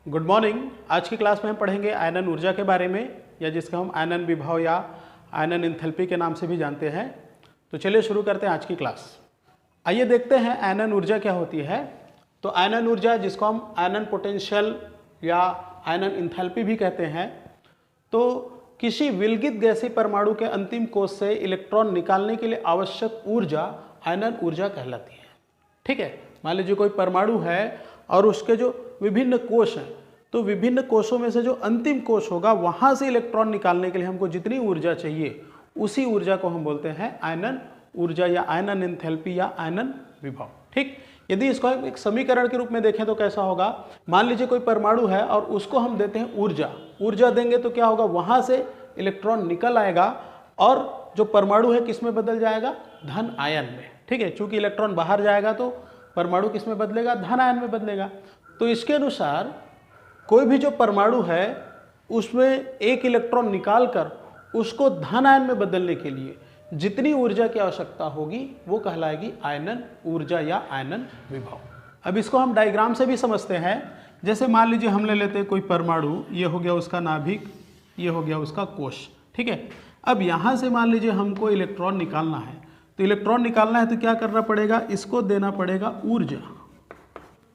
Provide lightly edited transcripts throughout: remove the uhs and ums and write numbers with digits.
Good morning. आज की class में हम पढ़ेंगे आयनन ऊर्जा के बारे में, या जिसका हम आयनन विभव या आयनन एंथैल्पी के नाम से भी जानते हैं। तो चलिए शुरू करते हैं आज की क्लास। आइए देखते हैं आयनन ऊर्जा क्या होती है। तो आयनन ऊर्जा, जिसको हम आयनन पोटेंशियल या आयनन एंथैल्पी भी कहते हैं, तो किसी विलगित गैसीय परमाणु के अंतिम कोश से इलेक्ट्रॉन निकालने के लिए आवश्यक ऊर्जा आयनन ऊर्जा कहलाती है। ठीक है, मान लीजिए कोई परमाणु है और उसके जो विभिन्न कोश हैं, तो विभिन्न कोशों में से जो अंतिम कोश होगा वहां से इलेक्ट्रॉन निकालने के लिए हमको जितनी ऊर्जा चाहिए, उसी ऊर्जा को हम बोलते हैं आयनन ऊर्जा या आयनन एंथैल्पी या आयनन विभव। ठीक, यदि इसको हम एक समीकरण के रूप में देखें तो कैसा होगा। मान लीजिए कोई परमाणु है और उसको हम देते हैं ऊर्जा देंगे तो क्या होगा, वहां से इलेक्ट्रॉन निकल आएगा और जो परमाणु है किस में बदल जाएगा, धन आयन में। ठीक है, चूंकि इलेक्ट्रॉन बाहर जाएगा तो परमाणु किस में बदलेगा, धन आयन में बदलेगा। तो इसके अनुसार कोई भी जो परमाणु है उसमें एक इलेक्ट्रॉन निकालकर उसको धन आयन में बदलने के लिए जितनी ऊर्जा की आवश्यकता होगी वो कहलाएगी आयनन ऊर्जा या आयनन विभव। अब इसको हम डायग्राम से भी समझते हैं। जैसे मान लीजिए हम ले लेते हैं कोई परमाणु, ये हो गया उसका नाभिक, ये हो गया उसका कोश। ठीक है, अब यहाँ से मान लीजिए हमको इलेक्ट्रॉन निकालना है, तो इलेक्ट्रॉन निकालना है तो क्या करना पड़ेगा, इसको देना पड़ेगा ऊर्जा।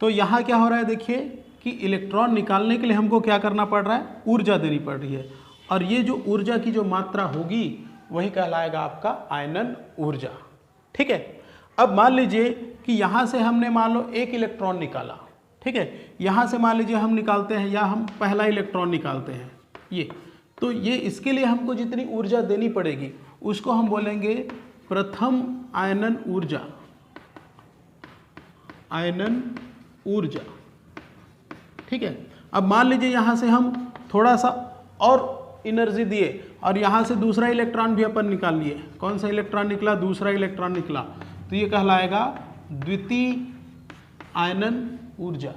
तो यहाँ क्या हो रहा है, देखिए कि इलेक्ट्रॉन निकालने के लिए हमको क्या करना पड़ रहा है, ऊर्जा देनी पड़ रही है। और ये जो ऊर्जा की जो मात्रा होगी वही कहलाएगा आपका आयनन ऊर्जा। ठीक है, अब मान लीजिए कि यहाँ से हमने मान लो एक इलेक्ट्रॉन निकाला। ठीक है, यहाँ से मान लीजिए हम निकालते हैं या हम पहला इलेक्ट्रॉन निकालते हैं ये, तो ये इसके लिए हमको जितनी ऊर्जा देनी पड़ेगी उसको हम बोलेंगे प्रथम आयनन ऊर्जा, आयनन ऊर्जा। ठीक है, अब मान लीजिए यहाँ से हम थोड़ा सा और एनर्जी दिए और यहाँ से दूसरा इलेक्ट्रॉन भी अपन निकाल लिए। कौन सा इलेक्ट्रॉन निकला, दूसरा इलेक्ट्रॉन निकला, तो ये कहलाएगा द्वितीय आयनन ऊर्जा।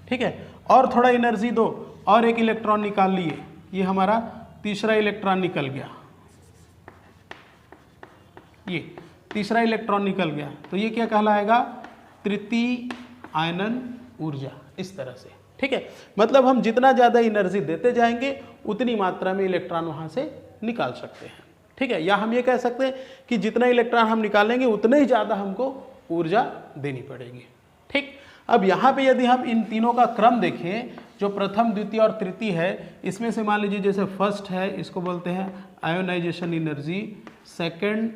ठीक है, और थोड़ा एनर्जी दो और एक इलेक्ट्रॉन निकाल लिए, ये हमारा तीसरा इलेक्ट्रॉन निकल गया, ये तीसरा इलेक्ट्रॉन निकल गया, तो ये क्या कहलाएगा, तृतीय आयनन ऊर्जा। इस तरह से। ठीक है, मतलब हम जितना ज़्यादा एनर्जी देते जाएंगे उतनी मात्रा में इलेक्ट्रॉन वहाँ से निकाल सकते हैं। ठीक है, या हम ये कह सकते हैं कि जितना इलेक्ट्रॉन हम निकालेंगे उतने ही ज़्यादा हमको ऊर्जा देनी पड़ेगी। ठीक, अब यहाँ पे यदि हम इन तीनों का क्रम देखें, जो प्रथम, द्वितीय और तृतीय है, इसमें से मान लीजिए जैसे फर्स्ट है, इसको बोलते हैं ionization energy, second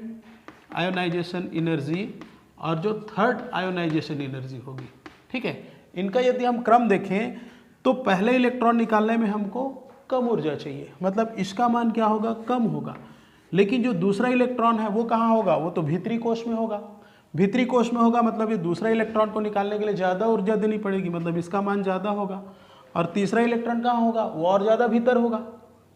ionization energy, और जो थर्ड आयोनाइजेशन एनर्जी होगी। ठीक है, इनका यदि हम क्रम देखें तो पहले इलेक्ट्रॉन निकालने में हमको कम ऊर्जा चाहिए, मतलब इसका मान क्या होगा, कम होगा। लेकिन जो दूसरा इलेक्ट्रॉन है वो कहाँ होगा, वो तो भीतरी कोश में होगा। भीतरी कोश में होगा मतलब ये दूसरा इलेक्ट्रॉन को निकालने के लिए ज़्यादा ऊर्जा देनी पड़ेगी, मतलब इसका मान ज़्यादा होगा। और तीसरा इलेक्ट्रॉन कहाँ होगा, वो और ज़्यादा भीतर होगा।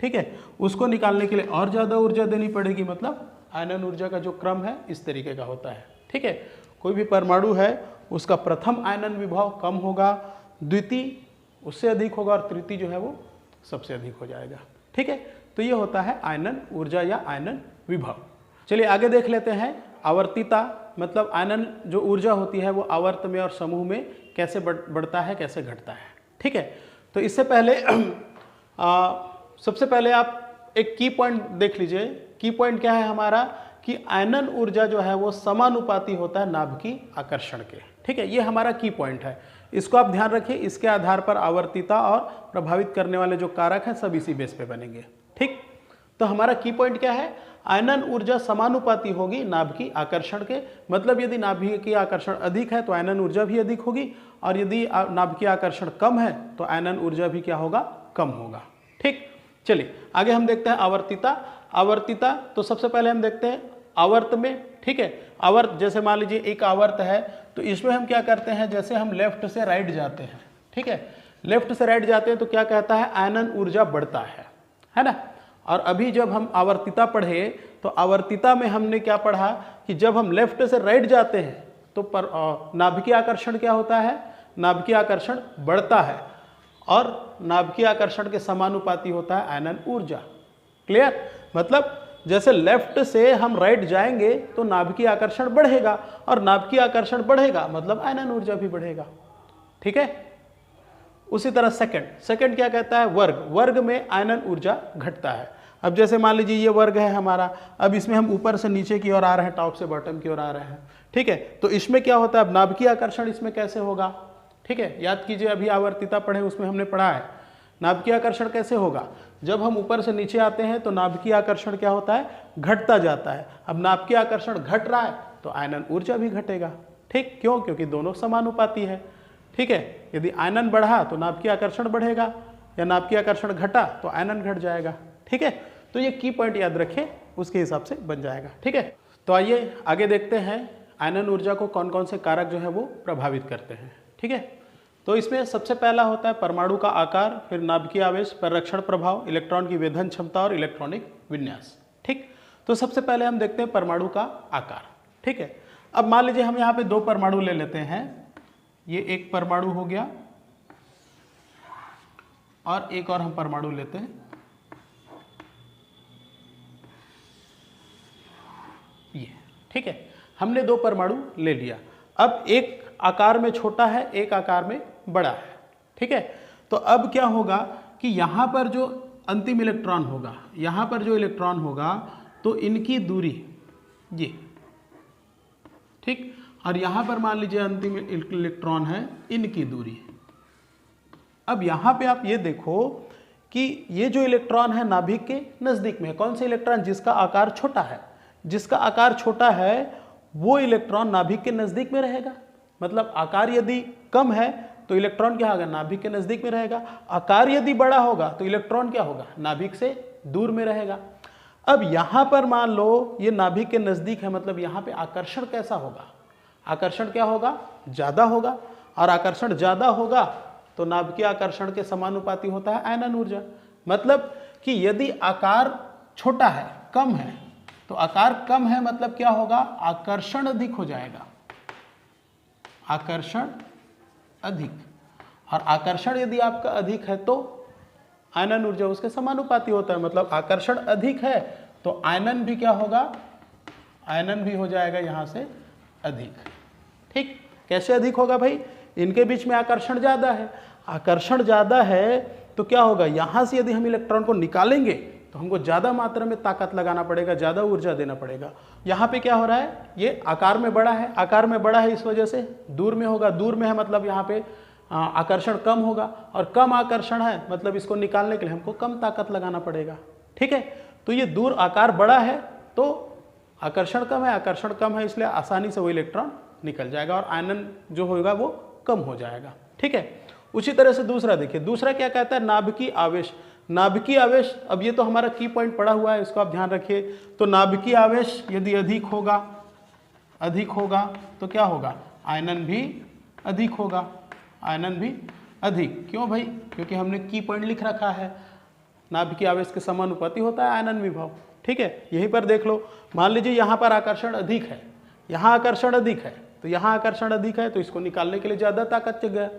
ठीक है, उसको निकालने के लिए और ज़्यादा ऊर्जा देनी पड़ेगी, मतलब आयनन ऊर्जा का जो क्रम है इस तरीके का होता है। ठीक है, कोई भी परमाणु है उसका प्रथम आयनन विभव कम होगा, द्वितीय उससे अधिक होगा, और तृतीय जो है वो सबसे अधिक हो जाएगा। ठीक है, तो ये होता है आयनन ऊर्जा या आयनन विभव। चलिए आगे देख लेते हैं आवर्तिता, मतलब आयनन जो ऊर्जा होती है वो आवर्त में और समूह में कैसे बढ़ता है, कैसे घटता है। ठीक है, तो इससे पहले सबसे पहले आप एक की पॉइंट देख लीजिए। की पॉइंट क्या है हमारा, कि आयनन ऊर्जा जो है वो समानुपाती होता है नाभिकीय आकर्षण के। ठीक है, ये हमारा की पॉइंट है, इसको आप ध्यान रखिए। इसके आधार पर आवर्तिता और प्रभावित करने वाले जो कारक हैं सब इसी बेस पे बनेंगे। ठीक, तो हमारा की पॉइंट क्या है, आयनन ऊर्जा समानुपाती होगी नाभिकीय आकर्षण के, मतलब यदि नाभिकीय आकर्षण अधिक है तो आयनन ऊर्जा भी अधिक होगी, और यदि नाभिकीय आकर्षण कम है तो आयनन ऊर्जा भी क्या होगा, कम होगा। ठीक, चलिए आगे हम देखते हैं आवर्तिता। आवर्तिता तो सबसे पहले हम देखते हैं आवर्त में। ठीक है, आवर्त जैसे मान लीजिए एक आवर्त है, तो इसमें हम क्या करते हैं, जैसे हम लेफ्ट से राइट जाते हैं। ठीक है, लेफ्ट से राइट जाते हैं तो क्या कहता है, आयनन ऊर्जा बढ़ता है ना। और अभी जब हम आवर्तिता पढ़े तो आवर्तिता में हमने क्या पढ़ा कि जब हम लेफ्ट से राइट जाते हैं तो नाभिकीय आकर्षण क्या होता है, नाभिकीय आकर्षण बढ़ता है, और नाभिकीय आकर्षण के समानुपाती होता है आयनन ऊर्जा। क्लियर, मतलब जैसे लेफ्ट से हम राइट जाएंगे तो नाभिकीय आकर्षण बढ़ेगा, और नाभिकीय आकर्षण बढ़ेगा मतलब आयनन ऊर्जा भी बढ़ेगा। ठीक है, उसी तरह सेकंड क्या कहता है, वर्ग में आयनन ऊर्जा घटता है। अब जैसे मान लीजिए ये वर्ग है हमारा, अब इसमें हम ऊपर से नीचे की ओर आ रहे हैं, टॉप से बॉटम की ओर आ रहे हैं, ठीक है। तो इसमें क्या होता है, अब नाभिकीय आकर्षण इसमें कैसे होगा, ठीक है। याद कीजिए अभी आवर्तिता पढ़े उसमें हमने पढ़ा है नाभिकीय आकर्षण कैसे होगा। जब हम ऊपर से नीचे आते हैं तो नाभिकीय आकर्षण क्या होता है, घटता जाता है। अब नाभिकीय आकर्षण घट रहा है तो आयनन ऊर्जा भी घटेगा, ठीक, क्यों, क्योंकि दोनों समानुपाती है, ठीक है। यदि आयनन बढ़ा तो नाभिकीय आकर्षण बढ़ेगा, या नाभिकीय आकर्षण घटा तो आयनन घट जाएगा, ठीक है। तो ये की पॉइंट याद रखें, उसके हिसाब से बन जाएगा, ठीक है। तो आइए आगे देखते हैं आयनन ऊर्जा को कौन कौन से कारक जो है वो प्रभावित करते हैं, ठीक है। तो इसमें सबसे पहला होता है परमाणु का आकार, फिर नाभिकीय आवेश, परिरक्षण प्रभाव, इलेक्ट्रॉन की वेधन क्षमता और इलेक्ट्रॉनिक विन्यास, ठीक। तो सबसे पहले हम देखते हैं परमाणु का आकार, ठीक है। अब मान लीजिए हम यहाँ पे दो परमाणु ले लेते हैं, ये एक परमाणु हो गया और एक और हम परमाणु लेते हैं, ये, ठीक है। हमने दो परमाणु ले लिया। अब एक आकार में छोटा है, एक आकार में बड़ा है, ठीक है। तो अब क्या होगा कि यहाँ पर जो अंतिम इलेक्ट्रॉन होगा, यहाँ पर जो इलेक्ट्रॉन होगा तो इनकी दूरी ये, ठीक, और यहाँ पर मान लीजिए अंतिम इलेक्ट्रॉन है, इनकी दूरी। अब यहाँ पे आप ये देखो कि ये जो इलेक्ट्रॉन है नाभिक के नज़दीक में है। कौन से इलेक्ट्रॉन, जिसका आकार छोटा है, जिसका आकार छोटा है वो इलेक्ट्रॉन नाभिक के नज़दीक में रहेगा। मतलब आकार यदि कम है तो इलेक्ट्रॉन क्या होगा, नाभिक के नज़दीक में रहेगा। आकार यदि बड़ा होगा तो इलेक्ट्रॉन क्या होगा, नाभिक से दूर में रहेगा। अब यहाँ पर मान लो ये नाभिक के नज़दीक है, मतलब यहाँ पे आकर्षण कैसा होगा, आकर्षण क्या होगा, ज़्यादा होगा। और आकर्षण ज़्यादा होगा तो नाभिकीय आकर्षण के समानुपाती होता है आयनन ऊर्जा। मतलब कि यदि आकार छोटा है, कम है, तो आकार कम है मतलब क्या होगा, आकर्षण अधिक हो जाएगा, आकर्षण अधिक। और आकर्षण यदि आपका अधिक है तो आयनन ऊर्जा उसके समानुपाती होता है। मतलब आकर्षण अधिक है तो आयनन भी क्या होगा, आयनन भी हो जाएगा यहाँ से अधिक, ठीक। कैसे अधिक होगा भाई, इनके बीच में आकर्षण ज़्यादा है, आकर्षण ज़्यादा है तो क्या होगा, यहाँ से यदि हम इलेक्ट्रॉन को निकालेंगे तो हमको ज़्यादा मात्रा में ताकत लगाना पड़ेगा, ज़्यादा ऊर्जा देना पड़ेगा। यहाँ पे क्या हो रहा है, ये आकार में बड़ा है, आकार में बड़ा है इस वजह से दूर में होगा, दूर में है मतलब यहाँ पे आकर्षण कम होगा, और कम आकर्षण है मतलब इसको निकालने के लिए हमको कम ताकत लगाना पड़ेगा, ठीक है। तो ये दूर आकार बड़ा है तो आकर्षण कम है, आकर्षण कम है इसलिए आसानी से वो इलेक्ट्रॉन निकल जाएगा और आयनन जो होगा वो कम हो जाएगा, ठीक है। उसी तरह से दूसरा देखिए, दूसरा क्या कहता है, नाभिकीय आवेश। नाभिकीय आवेश, अब ये तो हमारा की पॉइंट पड़ा हुआ है, इसको आप ध्यान रखिए। तो नाभिकीय आवेश यदि अधिक होगा तो क्या होगा, आयनन भी अधिक होगा, आयनन भी अधिक। क्यों भाई, क्योंकि हमने की पॉइंट लिख रखा है, नाभिकीय आवेश के समानुपाती होता है आयनन विभव, ठीक है। यहीं पर देख लो, मान लीजिए यहाँ पर आकर्षण अधिक है, यहाँ आकर्षण अधिक है, तो यहाँ आकर्षण अधिक है तो इसको निकालने के लिए ज़्यादा ताकत चाहिए।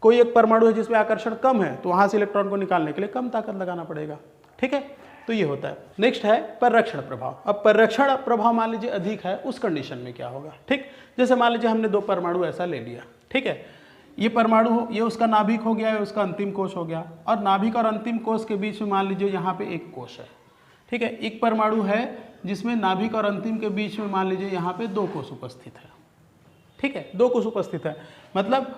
कोई एक परमाणु है जिसमें आकर्षण कम है तो वहाँ से इलेक्ट्रॉन को निकालने के लिए कम ताकत लगाना पड़ेगा, ठीक है। तो ये होता है। नेक्स्ट है परिरक्षण प्रभाव। अब परिरक्षण प्रभाव मान लीजिए अधिक है, उस कंडीशन में क्या होगा, ठीक। जैसे मान लीजिए हमने दो परमाणु ऐसा ले लिया, ठीक है। ये परमाणु, ये उसका नाभिक हो गया, उसका अंतिम कोश हो गया, और नाभिक और अंतिम कोश के बीच में मान लीजिए यहाँ पे एक कोश है, ठीक है। एक परमाणु है जिसमें नाभिक और अंतिम के बीच में मान लीजिए यहाँ पे दो कोश उपस्थित है, ठीक है, दो कोश उपस्थित है। मतलब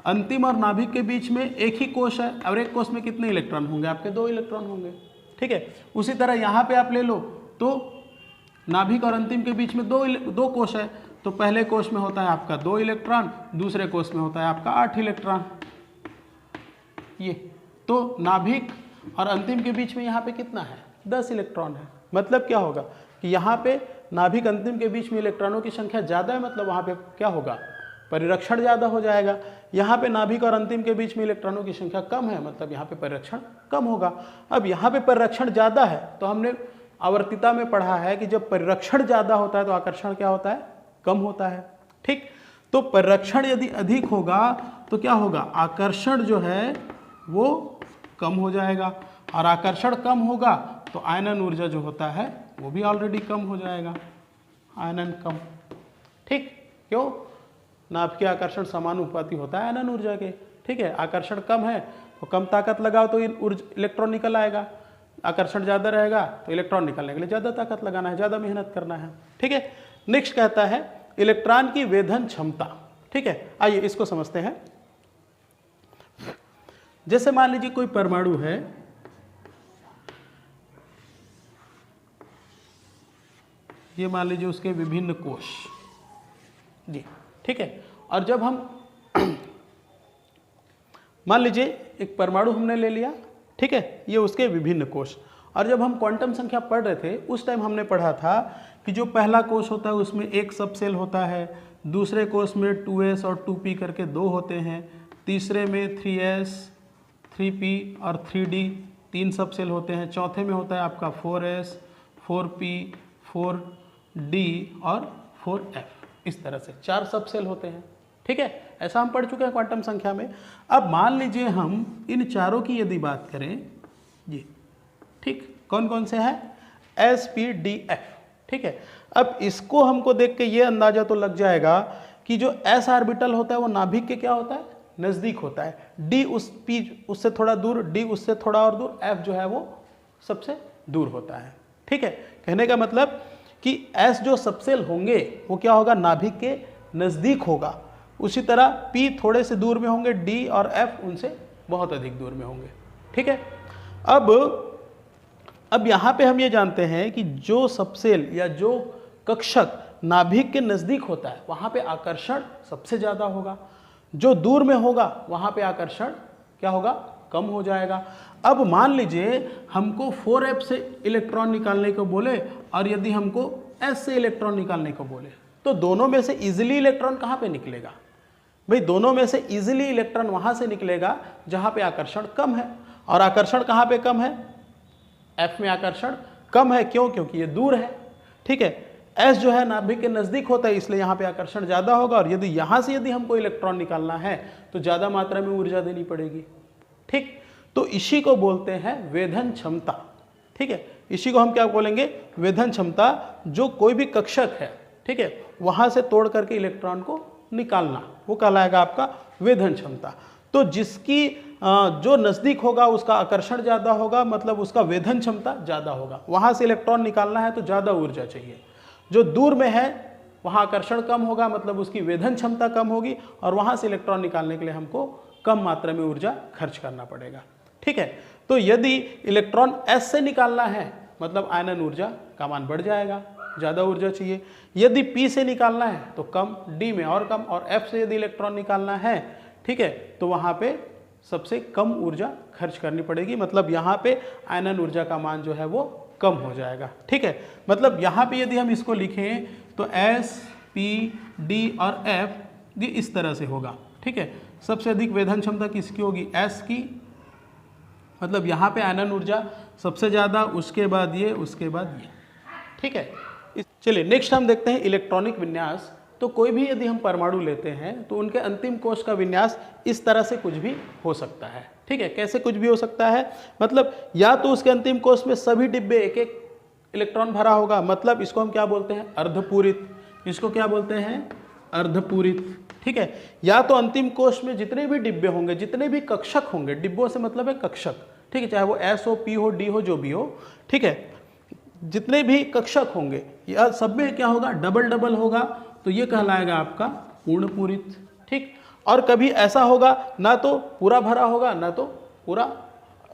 अंतिम और नाभिक के बीच में एक ही कोश है, और एक कोश में कितने इलेक्ट्रॉन होंगे, आपके दो इलेक्ट्रॉन होंगे, ठीक है। उसी तरह यहाँ पे आप ले लो तो नाभिक और अंतिम के बीच में दो कोश है, तो पहले कोश में होता है आपका 2 इलेक्ट्रॉन, दूसरे कोश में होता है आपका 8 इलेक्ट्रॉन। ये तो नाभिक और अंतिम के बीच में यहाँ पे कितना है, 10 इलेक्ट्रॉन है। मतलब क्या होगा कि यहाँ पे नाभिक अंतिम के बीच में इलेक्ट्रॉनों की संख्या ज़्यादा है, मतलब वहाँ पे क्या होगा, परिरक्षण ज़्यादा हो जाएगा। यहाँ पे नाभिक और अंतिम के बीच में इलेक्ट्रॉनों की संख्या कम है, मतलब यहाँ पे परिरक्षण कम होगा। अब यहाँ पे परिरक्षण ज़्यादा है तो हमने आवर्तिता में पढ़ा है कि जब परिरक्षण ज़्यादा होता है तो आकर्षण क्या होता है, कम होता है, ठीक। तो परिरक्षण यदि अधिक होगा तो क्या होगा, आकर्षण जो है वो कम हो जाएगा, और आकर्षण कम होगा तो आयनन ऊर्जा जो होता है वो भी ऑलरेडी कम हो जाएगा, आयनन कम, ठीक। क्यों, नाभिकीय आकर्षण समानुपाती होता है आयनन ऊर्जा के, ठीक है, आकर्षण कम है तो कम ताकत लगाओ तो इलेक्ट्रॉन निकल आएगा, आकर्षण ज़्यादा रहेगा तो इलेक्ट्रॉन निकलने के लिए ज़्यादा ताकत लगाना है, ज़्यादा मेहनत करना है। ठीक है, नेक्स्ट कहता है इलेक्ट्रॉन की वेधन क्षमता। ठीक है, आइए इसको समझते हैं। जैसे मान लीजिए कोई परमाणु है, ये मान लीजिए उसके विभिन्न कोश जी, ठीक है, और जब हम मान लीजिए एक परमाणु हमने ले लिया, ठीक है, ये उसके विभिन्न कोश, और जब हम क्वांटम संख्या पढ़ रहे थे उस टाइम हमने पढ़ा था कि जो पहला कोश होता है उसमें एक सब सेल होता है, दूसरे कोश में 2s और 2p करके 2 होते हैं, तीसरे में 3s 3p और 3d 3 सब सेल होते हैं, चौथे में होता है आपका 4s 4p 4d और 4f, इस तरह से 4 सब सेल होते हैं। ठीक है, ऐसा हम पढ़ चुके हैं क्वांटम संख्या में। अब मान लीजिए हम इन चारों की यदि बात करें जी, ठीक, कौन कौन से हैं, s p d f। ठीक है, अब इसको हमको देख के ये अंदाजा तो लग जाएगा कि जो s ऑर्बिटल होता है वो नाभिक के क्या होता है, नज़दीक होता है, d p उससे थोड़ा दूर, d उससे थोड़ा और दूर, f जो है वो सबसे दूर होता है। ठीक है, कहने का मतलब कि s जो सबसेल होंगे वो क्या होगा, नाभिक के नज़दीक होगा, उसी तरह p थोड़े से दूर में होंगे, d और f उनसे बहुत अधिक दूर में होंगे। ठीक है, अब यहाँ पे हम ये जानते हैं कि जो सबसेल या जो कक्षक नाभिक के नज़दीक होता है वहाँ पे आकर्षण सबसे ज़्यादा होगा, जो दूर में होगा वहाँ पे आकर्षण क्या होगा, कम हो जाएगा। अब मान लीजिए हमको 4f से इलेक्ट्रॉन निकालने को बोले और यदि हमको s से इलेक्ट्रॉन निकालने को बोले, तो दोनों में से इजीली इलेक्ट्रॉन कहाँ पे निकलेगा भाई, दोनों में से इजीली इलेक्ट्रॉन वहाँ से निकलेगा जहाँ पे आकर्षण कम है, और आकर्षण कहाँ पे कम है, f में आकर्षण कम है, क्यों, क्योंकि ये दूर है। ठीक है, s जो है नाभिक के नज़दीक होता है इसलिए यहाँ पे आकर्षण ज़्यादा होगा, और यदि यहाँ से यदि हमको इलेक्ट्रॉन निकालना है तो ज़्यादा मात्रा में ऊर्जा देनी पड़ेगी। ठीक, तो इसी को बोलते हैं वेधन क्षमता। ठीक है, इसी को हम क्या बोलेंगे, वेधन क्षमता, जो कोई भी कक्षक है, ठीक है, वहाँ से तोड़ करके इलेक्ट्रॉन को निकालना, वो कहलाएगा आपका वेधन क्षमता। तो जिसकी जो नज़दीक होगा उसका आकर्षण ज़्यादा होगा, मतलब उसका वेधन क्षमता ज़्यादा होगा, वहाँ से इलेक्ट्रॉन निकालना है तो ज़्यादा ऊर्जा चाहिए। जो दूर में है वहाँ आकर्षण कम होगा, मतलब उसकी वेधन क्षमता कम होगी, और वहाँ से इलेक्ट्रॉन निकालने के लिए हमको कम मात्रा में ऊर्जा खर्च करना पड़ेगा। ठीक है, तो यदि इलेक्ट्रॉन s से निकालना है मतलब आयनन ऊर्जा का मान बढ़ जाएगा, ज़्यादा ऊर्जा चाहिए। यदि p से निकालना है तो कम, d में और कम, और f से यदि इलेक्ट्रॉन निकालना है, ठीक है, तो वहाँ पे सबसे कम ऊर्जा खर्च करनी पड़ेगी, मतलब यहाँ पे आयनन ऊर्जा का मान जो है वो कम हो जाएगा। ठीक है, मतलब यहाँ पे यदि हम इसको लिखें तो s p d और f ये इस तरह से होगा। ठीक है, सबसे अधिक वेधन क्षमता किसकी होगी, s की, मतलब यहाँ पे आयनन ऊर्जा सबसे ज़्यादा, उसके बाद ये, उसके बाद ये। ठीक है, चलिए नेक्स्ट हम देखते हैं इलेक्ट्रॉनिक विन्यास। तो कोई भी यदि हम परमाणु लेते हैं तो उनके अंतिम कोश का विन्यास इस तरह से कुछ भी हो सकता है। ठीक है, कैसे कुछ भी हो सकता है, मतलब या तो उसके अंतिम कोश में सभी डिब्बे एक एक इलेक्ट्रॉन भरा होगा, मतलब इसको हम क्या बोलते हैं, अर्धपूरित, इसको क्या बोलते हैं, अर्धपूरित। ठीक है, या तो अंतिम कोश में जितने भी डिब्बे होंगे, जितने भी कक्षक होंगे, डिब्बों से मतलब है कक्षक, ठीक है, चाहे वो s हो, p हो, d हो, जो भी हो, ठीक है, जितने भी कक्षक होंगे या सब में क्या होगा, डबल डबल होगा, तो ये कहलाएगा आपका पूर्ण पूरित। ठीक, और कभी ऐसा होगा ना तो पूरा भरा होगा ना तो पूरा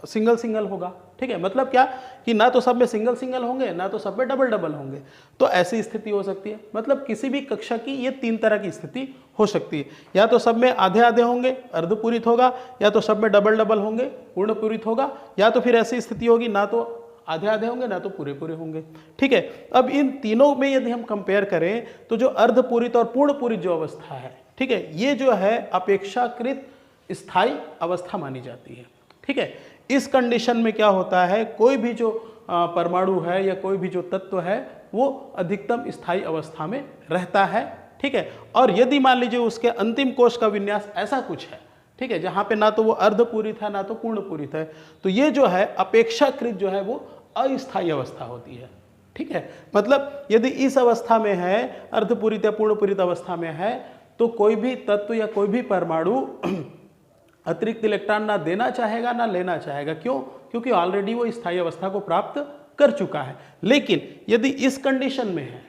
सिंगल सिंगल होगा। ठीक है, मतलब क्या कि ना तो सब में सिंगल सिंगल होंगे ना तो सब में डबल डबल होंगे, तो ऐसी स्थिति हो सकती है। मतलब किसी भी कक्षा की ये 3 तरह की स्थिति हो सकती है, या तो सब में आधे आधे होंगे अर्धपूरित होगा, या तो सब में डबल डबल होंगे पूर्ण पूरित होगा, या तो फिर ऐसी स्थिति होगी ना तो आधे आधे होंगे ना तो पूरे पूरे होंगे। ठीक है, अब इन तीनों में यदि हम कंपेयर करें तो जो अर्धपूरित और पूर्ण पूरित जो अवस्था है, ठीक है, ये जो है अपेक्षाकृत स्थायी अवस्था मानी जाती है। ठीक है, इस कंडीशन में क्या होता है, कोई भी जो परमाणु है या कोई भी जो तत्व है वो अधिकतम स्थायी अवस्था में रहता है। ठीक है, और यदि मान लीजिए उसके अंतिम कोश का विन्यास ऐसा कुछ है, ठीक है, जहाँ पे ना तो वो अर्धपूरित है ना तो पूर्ण पूरित है, तो ये जो है अपेक्षाकृत जो है वो अस्थायी अवस्था होती है। ठीक है, मतलब यदि इस अवस्था में है, अर्धपूरित या पूर्ण पूरित अवस्था में है, तो कोई भी तत्व या कोई भी परमाणु अतिरिक्त इलेक्ट्रॉन ना देना चाहेगा ना लेना चाहेगा। क्यों? क्योंकि ऑलरेडी वो स्थायी अवस्था को प्राप्त कर चुका है। लेकिन यदि इस कंडीशन में है,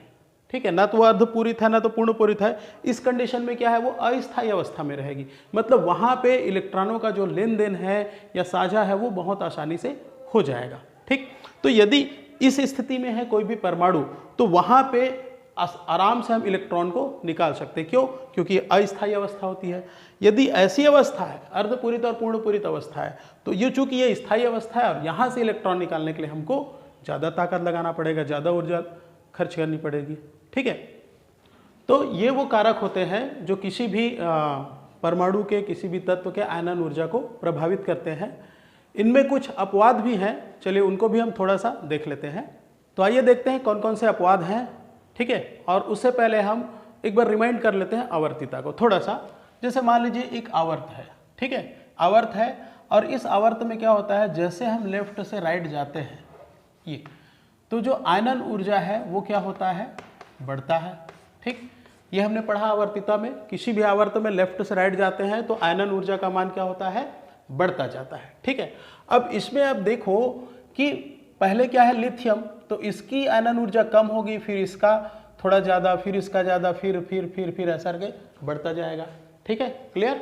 ठीक है, ना तो वो अर्धपूरित है ना तो पूर्ण पूरित है, इस कंडीशन में क्या है, वो अस्थायी अवस्था में रहेगी। मतलब वहां पे इलेक्ट्रॉनों का जो लेन देन है या साझा है वो बहुत आसानी से हो जाएगा। ठीक, तो यदि इस स्थिति में है कोई भी परमाणु तो वहां पे आराम से हम इलेक्ट्रॉन को निकाल सकते हैं। क्यों? क्योंकि अस्थायी अवस्था होती है। यदि ऐसी अवस्था है, अर्धपूरित और पूर्णपूरित अवस्था है, तो ये चूंकि ये स्थायी अवस्था है और यहां से इलेक्ट्रॉन निकालने के लिए हमको ज़्यादा ताकत लगाना पड़ेगा, ज़्यादा ऊर्जा खर्च करनी पड़ेगी। ठीक है, तो ये वो कारक होते हैं जो किसी भी परमाणु के, किसी भी तत्व के आयनन ऊर्जा को प्रभावित करते हैं। इनमें कुछ अपवाद भी हैं, चलिए उनको भी हम थोड़ा सा देख लेते हैं। तो आइए देखते हैं कौन कौन से अपवाद हैं। ठीक है, और उससे पहले हम एक बार रिमाइंड कर लेते हैं आवर्तिता को थोड़ा सा। जैसे मान लीजिए एक आवर्त है, ठीक है, आवर्त है, और इस आवर्त में क्या होता है, जैसे हम लेफ्ट से राइट जाते हैं ये, तो जो आयनन ऊर्जा है वो क्या होता है, बढ़ता है। ठीक, ये हमने पढ़ा आवर्तिता में, किसी भी आवर्त में लेफ्ट से राइट जाते हैं तो आयनन ऊर्जा का मान क्या होता है, बढ़ता जाता है। ठीक है, अब इसमें आप देखो कि पहले क्या है, लिथियम, तो इसकी आयनन ऊर्जा कम होगी, फिर इसका थोड़ा ज़्यादा, फिर इसका ज़्यादा, फिर ऐसा करके बढ़ता जाएगा। ठीक है, क्लियर।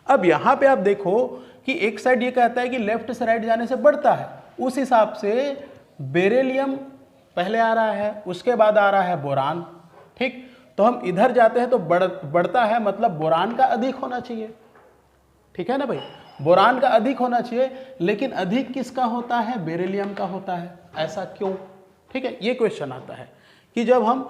अब यहाँ पे आप देखो कि एक साइड ये कहता है कि लेफ्ट से राइट जाने से बढ़ता है, उस हिसाब से बेरिलियम पहले आ रहा है, उसके बाद आ रहा है बोरान। ठीक, तो हम इधर जाते हैं तो बढ़ता है, मतलब बोरान का अधिक होना चाहिए। ठीक है ना भाई, बोरान का अधिक होना चाहिए, लेकिन अधिक किसका होता है, बेरिलियम का होता है। ऐसा क्यों? ठीक है, ये क्वेश्चन आता है कि जब हम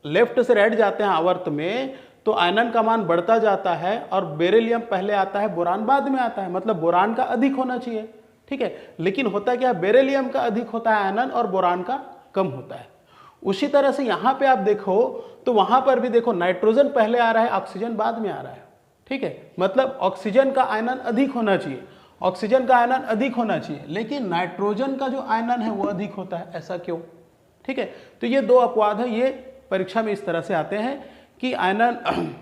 लेफ्ट से राइट जाते हैं आवर्त में तो आयनन का मान बढ़ता जाता है और बेरिलियम पहले आता है, बोरान बाद में आता है, मतलब बोरान का अधिक होना चाहिए। ठीक है, लेकिन होता क्या, बेरिलियम का अधिक होता है आयनन और बोरान का कम होता है। उसी तरह से यहाँ पे आप देखो तो वहां पर भी देखो, नाइट्रोजन पहले आ रहा है, ऑक्सीजन बाद में आ रहा है। ठीक है, मतलब ऑक्सीजन का आयनन अधिक होना चाहिए, ऑक्सीजन का आयनन अधिक होना चाहिए, लेकिन नाइट्रोजन का जो आयनन है वो अधिक होता है। ऐसा क्यों? ठीक है, तो ये दो अपवाद है, ये परीक्षा में इस तरह से आते हैं कि आयनन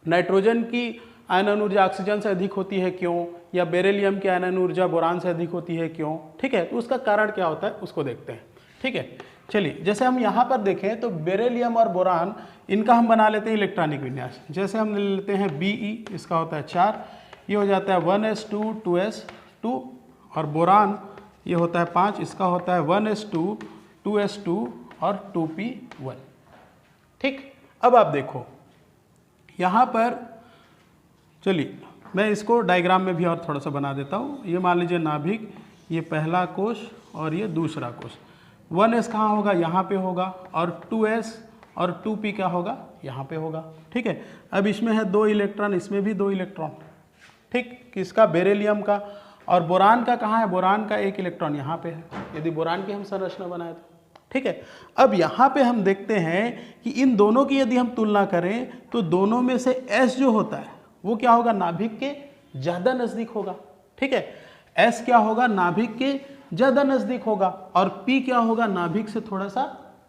नाइट्रोजन की आयनन ऊर्जा ऑक्सीजन से अधिक होती है क्यों, या बेरिलियम की आयनन ऊर्जा बोरान से अधिक होती है क्यों। ठीक है, तो उसका कारण क्या होता है उसको देखते हैं। ठीक है, चलिए जैसे हम यहाँ पर देखें तो बेरिलियम और बोरान, इनका हम बना लेते हैं इलेक्ट्रॉनिक विन्यास। जैसे हम ले लेते हैं Be, इसका होता है 4, ये हो जाता है 1s2 2s2, और बोरान ये होता है 5, इसका होता है 1s2 2s2 और 2p1। ठीक, अब आप देखो यहाँ पर, चलिए मैं इसको डायग्राम में भी और थोड़ा सा बना देता हूँ। ये मान लीजिए नाभिक, ये पहला कोश और ये दूसरा कोश। 1s कहाँ होगा, यहाँ पे होगा, और 2s और 2p क्या होगा, यहाँ पे होगा। ठीक है, अब इसमें है 2 इलेक्ट्रॉन, इसमें भी 2 इलेक्ट्रॉन। ठीक, किसका, बेरिलियम का, और बोरान का कहाँ है, बोरान का 1 इलेक्ट्रॉन यहाँ पे है, यदि बोरान की हम संरचना बनाए तो। ठीक है, अब यहाँ पे हम देखते हैं कि इन दोनों की यदि हम तुलना करें तो दोनों में से S जो होता है वो क्या होगा, नाभिक के ज़्यादा नज़दीक होगा। ठीक है, S क्या होगा, नाभिक के ज़्यादा नज़दीक होगा, और P क्या होगा, नाभिक से थोड़ा सा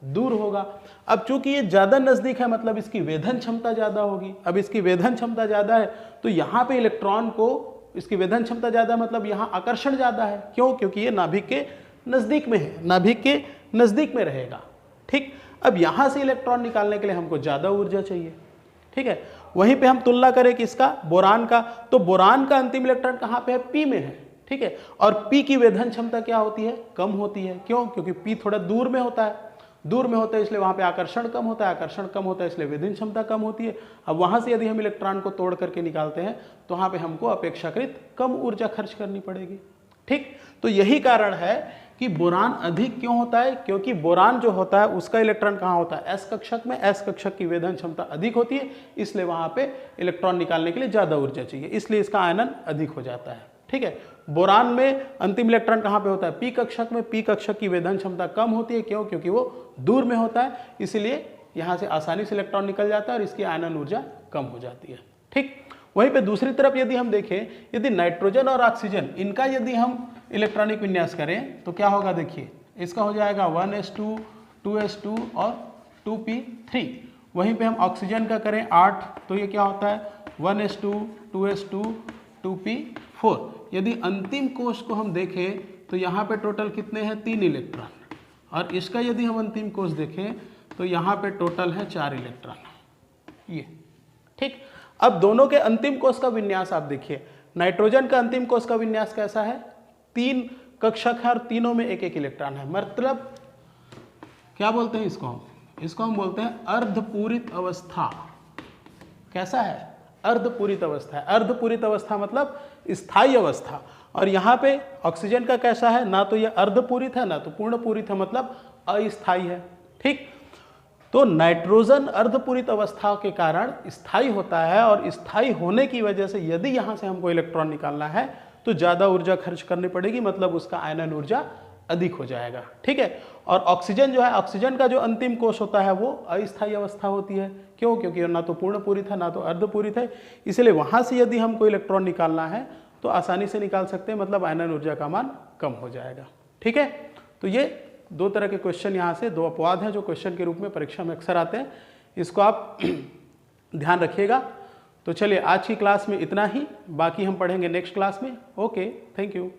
दूर होगा। अब चूंकि ये ज़्यादा नज़दीक है मतलब इसकी वेधन क्षमता ज़्यादा होगी। अब इसकी वेधन क्षमता ज़्यादा है तो यहाँ पे इलेक्ट्रॉन को, इसकी वेधन क्षमता ज़्यादा मतलब यहाँ आकर्षण ज़्यादा है। क्यों? क्योंकि ये नाभिक के नज़दीक में है, नाभिक के नज़दीक में रहेगा। ठीक, अब यहाँ से इलेक्ट्रॉन निकालने के लिए हमको ज़्यादा ऊर्जा चाहिए। ठीक है, वहीं पे हम तुलना करें किसका, बोरान का, तो बोरान का अंतिम इलेक्ट्रॉन कहाँ पे है, P में है। ठीक है, और P की वेधन क्षमता क्या होती है, कम होती है। क्यों? क्योंकि P थोड़ा दूर में होता है, दूर में होता है इसलिए वहाँ पे आकर्षण कम होता है, आकर्षण कम होता है इसलिए वेधन क्षमता कम होती है। अब वहाँ से यदि हम इलेक्ट्रॉन को तोड़ करके निकालते हैं तो वहाँ पे हमको अपेक्षाकृत कम ऊर्जा खर्च करनी पड़ेगी। ठीक, तो यही कारण है कि बोरान अधिक क्यों होता है, क्योंकि बोरान जो होता है उसका इलेक्ट्रॉन कहाँ होता है, S कक्षक में। S कक्षक की वेधन क्षमता अधिक होती है, इसलिए वहाँ पे इलेक्ट्रॉन निकालने के लिए ज़्यादा ऊर्जा चाहिए, इसलिए इसका आयनन अधिक हो जाता है। ठीक है, बोरान में अंतिम इलेक्ट्रॉन कहाँ पे होता है, P कक्षक में। P कक्षक की वेधन क्षमता कम होती है, क्यों? क्योंकि वो दूर में होता है, इसीलिए यहाँ से आसानी से इलेक्ट्रॉन निकल जाता है और इसकी आयनन ऊर्जा कम हो जाती है। ठीक, वहीं पे दूसरी तरफ यदि हम देखें, यदि नाइट्रोजन और ऑक्सीजन, इनका यदि हम इलेक्ट्रॉनिक विन्यास करें तो क्या होगा, देखिए इसका हो जाएगा 1s2 2s2 और 2p3। वहीं पे हम ऑक्सीजन का करें 8, तो ये क्या होता है 1s2 2s2 2p4। यदि अंतिम कोष को हम देखें तो यहाँ पे टोटल कितने हैं 3 इलेक्ट्रॉन, और इसका यदि हम अंतिम कोष देखें तो यहाँ पे टोटल है 4 इलेक्ट्रॉन, ये ठीक। अब दोनों के अंतिम कोष का विन्यास आप देखिए, नाइट्रोजन का अंतिम कोष का विन्यास कैसा है, 3 कक्षक है और तीनों में एक एक इलेक्ट्रॉन है, मतलब क्या बोलते हैं इसको हम बोलते हैं अर्धपूरित अवस्था। कैसा है, अर्धपूरित अवस्था है। अर्धपूरित अवस्था मतलब स्थायी अवस्था। और यहाँ पे ऑक्सीजन का कैसा है, ना तो ये अर्धपूरित है ना तो पूर्णपूरित है, मतलब अस्थायी है, ठीक। तो नाइट्रोजन अर्धपूरित अवस्था के कारण स्थायी होता है, और स्थायी होने की वजह से यदि यहाँ से हमको इलेक्ट्रॉन निकालना है तो ज़्यादा ऊर्जा खर्च करनी पड़ेगी, मतलब उसका आयनन ऊर्जा अधिक हो जाएगा, ठीक है। और ऑक्सीजन जो है, ऑक्सीजन का जो अंतिम कोष होता है वो अस्थायी अवस्था होती है। क्यों? क्योंकि ना तो पूर्णपूरित है ना तो अर्धपूरित है, इसलिए वहाँ से यदि हमको इलेक्ट्रॉन निकालना है तो आसानी से निकाल सकते हैं, मतलब आयनन ऊर्जा का मान कम हो जाएगा, ठीक है। तो ये 2 तरह के क्वेश्चन यहाँ से 2 अपवाद हैं जो क्वेश्चन के रूप में परीक्षा में अक्सर आते हैं, इसको आप ध्यान रखिएगा। तो चलिए आज की क्लास में इतना ही, बाकी हम पढ़ेंगे नेक्स्ट क्लास में। Okay, thank you.